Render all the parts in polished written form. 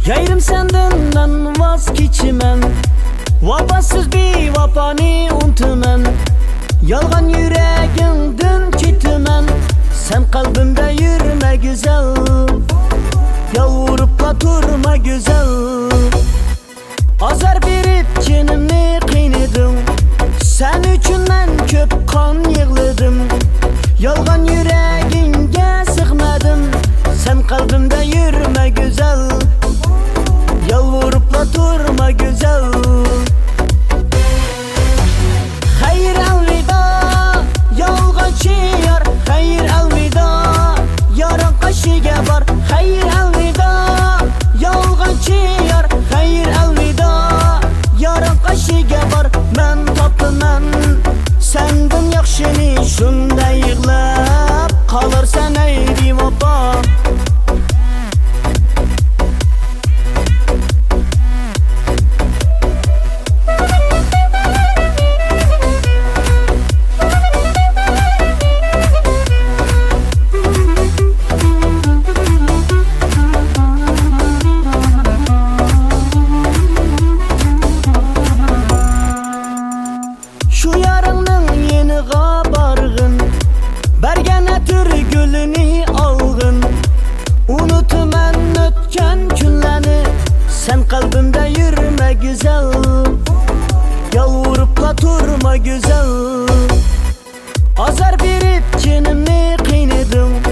Yayrim senden ben vazgeçmem, vapasız bir vapani unutmam. Yalgan yüreğimden gitmem, sen kalbimde yürüme güzel. Yalvarıp da durma güzel. Azar berip canımni qiynadım, sen üçün ben köp kan yığladım. Yalgan yüreğinge sığmadım, sen kalbimde yürüme güzel. Yalvarıp da durma güzel. Hayır elvida, yolgaçı yar. Hayır elvida, yarın kaşıga var. Hayır elvida, yolgaçı yar. Hayır elvida, yarın kaşıga var. Men taptıman senden yaxşını, şunda yığlap kalırsan eydim opa. Şu yarının yeniga bargın, bergene tür gülünü algın. Unutman ötken günlerini, sen kalbimde yürüme güzel. Yalvarıp da durma güzel. Azar berip canımni qiynadım,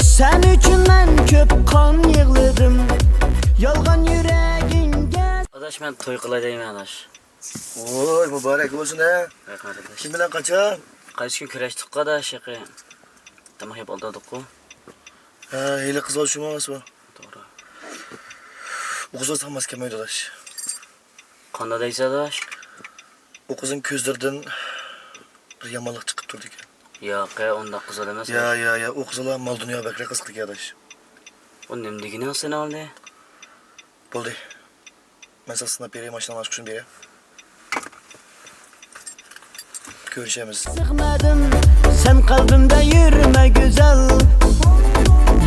sen üçün ben köp kan yığladım. Yalgan yüreğinge. Adaş ben toy kılayım adaş. Oy mübarek olsun he. Bak adaş. Kim bilen kaça? Kaç gün küreştik adaş ya. Tamam hep aldadık o. Ha, hele kız var şu maması var. Doğru. O kızla sanmaz kemaydı adaş. Kanda değilse adaş. O kızın közlerden bir yamanlık çıkıp durdu ki. Ya kaya 10 dakika demez. Ya o kızla mal dünya bekle kızdık ya adaş. O nemdeki ne olsa ne oldu? Buldu. Ben sasına beri maçtan aç kuşun beri. Görüşemiz. Sıkmadım, sen kalbimde yürüme güzel.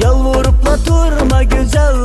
Yalvarıp da durma güzel.